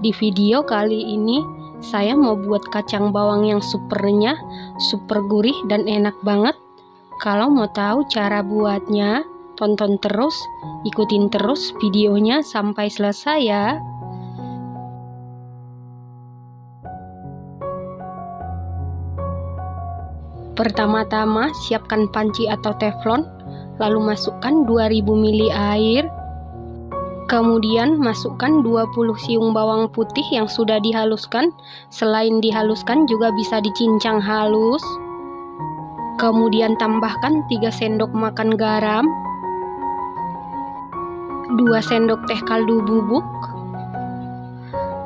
Di video kali ini saya mau buat kacang bawang yang super renyah, super gurih dan enak banget. Kalau mau tahu cara buatnya, tonton terus, ikutin terus videonya sampai selesai ya. Pertama-tama siapkan panci atau teflon, lalu masukkan 2000 ml air. Kemudian masukkan 20 siung bawang putih yang sudah dihaluskan. Selain dihaluskan juga bisa dicincang halus. Kemudian tambahkan 3 sendok makan garam, 2 sendok teh kaldu bubuk.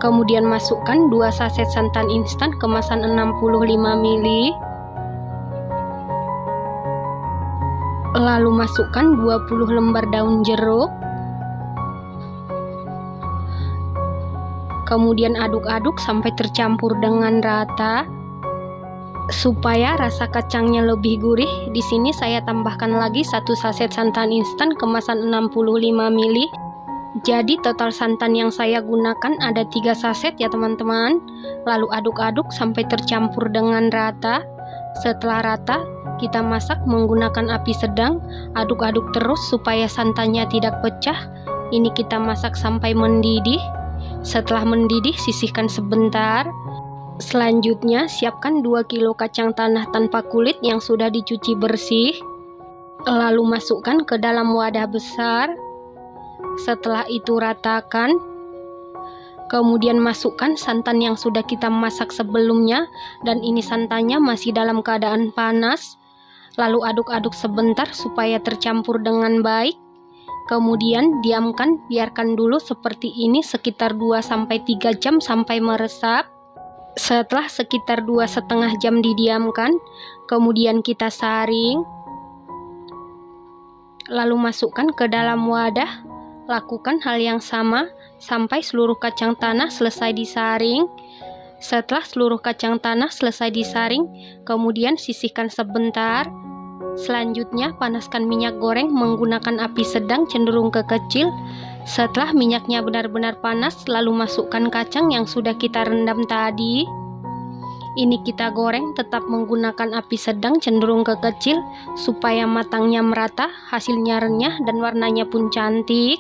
Kemudian masukkan 2 saset santan instan kemasan 65 ml. Lalu masukkan 20 lembar daun jeruk. Kemudian aduk-aduk sampai tercampur dengan rata. Supaya rasa kacangnya lebih gurih, di sini saya tambahkan lagi 1 saset santan instan kemasan 65 ml. Jadi total santan yang saya gunakan ada 3 saset ya teman-teman. Lalu aduk-aduk sampai tercampur dengan rata. Setelah rata, kita masak menggunakan api sedang. Aduk-aduk terus supaya santannya tidak pecah. Ini kita masak sampai mendidih. Setelah mendidih, sisihkan sebentar. Selanjutnya, siapkan 2 kilo kacang tanah tanpa kulit yang sudah dicuci bersih. Lalu masukkan ke dalam wadah besar. Setelah itu ratakan. Kemudian masukkan santan yang sudah kita masak sebelumnya, dan ini santannya masih dalam keadaan panas. Lalu aduk-aduk sebentar supaya tercampur dengan baik. Kemudian diamkan, biarkan dulu seperti ini sekitar 2-3 jam sampai meresap. Setelah sekitar 2,5 jam didiamkan, kemudian kita saring. Lalu masukkan ke dalam wadah. Lakukan hal yang sama sampai seluruh kacang tanah selesai disaring. Setelah seluruh kacang tanah selesai disaring, kemudian sisihkan sebentar. Selanjutnya, panaskan minyak goreng menggunakan api sedang cenderung ke kecil. Setelah minyaknya benar-benar panas, lalu masukkan kacang yang sudah kita rendam tadi. Ini kita goreng tetap menggunakan api sedang cenderung ke kecil supaya matangnya merata, hasilnya renyah dan warnanya pun cantik.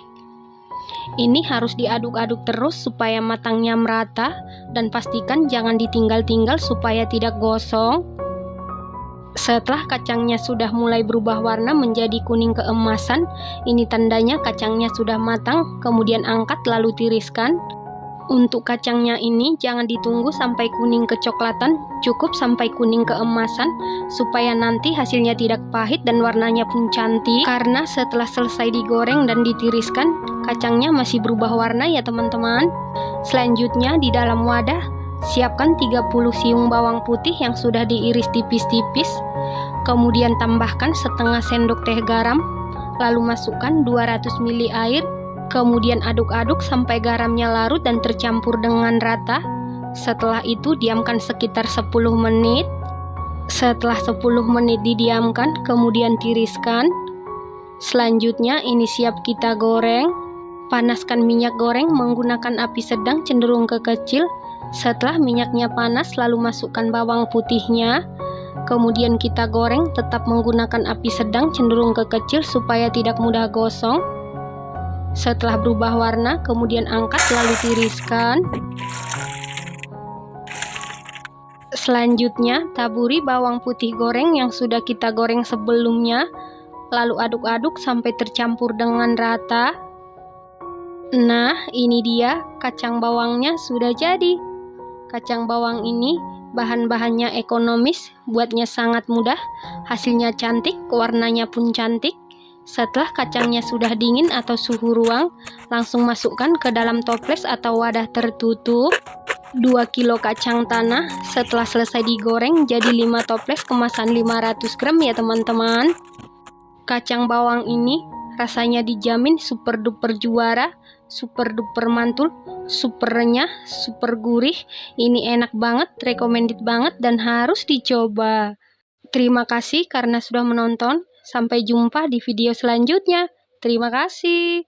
Ini harus diaduk-aduk terus supaya matangnya merata, dan pastikan jangan ditinggal-tinggal supaya tidak gosong. Setelah kacangnya sudah mulai berubah warna menjadi kuning keemasan, ini tandanya kacangnya sudah matang. Kemudian angkat lalu tiriskan. Untuk kacangnya ini jangan ditunggu sampai kuning kecoklatan, cukup sampai kuning keemasan supaya nanti hasilnya tidak pahit dan warnanya pun cantik. Karena setelah selesai digoreng dan ditiriskan, kacangnya masih berubah warna ya teman-teman. Selanjutnya di dalam wadah, siapkan 30 siung bawang putih yang sudah diiris tipis-tipis. Kemudian tambahkan setengah sendok teh garam. Lalu masukkan 200 ml air. Kemudian aduk-aduk sampai garamnya larut dan tercampur dengan rata. Setelah itu diamkan sekitar 10 menit. Setelah 10 menit didiamkan, kemudian tiriskan. Selanjutnya ini siap kita goreng. Panaskan minyak goreng menggunakan api sedang cenderung ke kecil. Setelah minyaknya panas, lalu masukkan bawang putihnya. Kemudian kita goreng tetap menggunakan api sedang cenderung ke kecil supaya tidak mudah gosong. Setelah berubah warna, kemudian angkat lalu tiriskan. Selanjutnya, taburi bawang putih goreng yang sudah kita goreng sebelumnya. Lalu aduk-aduk sampai tercampur dengan rata. Nah, ini dia kacang bawangnya sudah jadi. Kacang bawang ini bahan-bahannya ekonomis, buatnya sangat mudah, hasilnya cantik, warnanya pun cantik. Setelah kacangnya sudah dingin atau suhu ruang, langsung masukkan ke dalam toples atau wadah tertutup. 2 kilo kacang tanah setelah selesai digoreng jadi 5 toples kemasan 500 gram ya teman-teman. Kacang bawang ini rasanya dijamin super duper juara, super duper mantul, super renyah, super gurih. Ini enak banget, recommended banget dan harus dicoba. Terima kasih karena sudah menonton. Sampai jumpa di video selanjutnya. Terima kasih.